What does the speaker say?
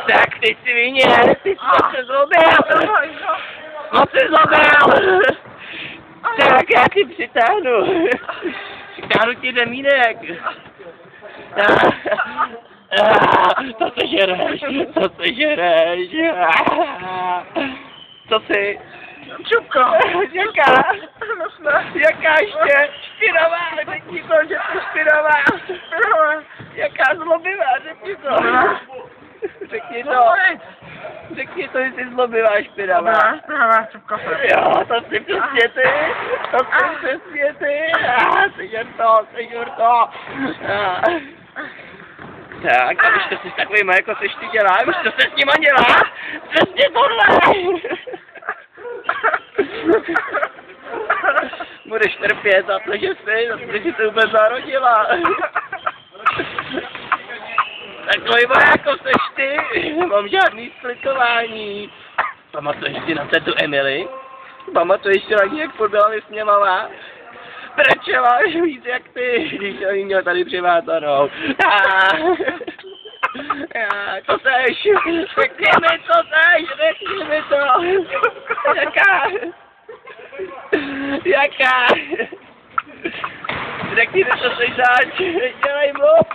Tak ty svině, ty jsi se zlobil. No jsi zlobil. Tak já ti přitáhnu. Přitáhnu ti remínek. To se žereš, to se žereš. Co jsi? Čupko. Jaká? Jaká ještě? Špinavá, řekni to, že jsi špinavá. Jaká zlobivá, řekni to. Řekni to. Řekni to, že jsi zlobivá, špinavá. Špinavá čupka. Jo, to jsi přesně ty. To jsi přesně ty. Sežer to. Tak, a víš, to jsi s takovýma, jako seš ty dělá, víš, co se s nima dělá? Přesně tohle! Budeš trpět za to, že jsi se vůbec narodila. Takovýma, jako seš ty, nemám žádný splitování. Pamatuješ si na tetu Emily? Pamatuješ si na ní, jak byla vysměvavá? Brečela víc jak ty, když jsem měl tady přivázanou. To seš, řekni mi, co seš, řekni mi to. Jaká? Řekni mi, co seš zač, dělej mluv.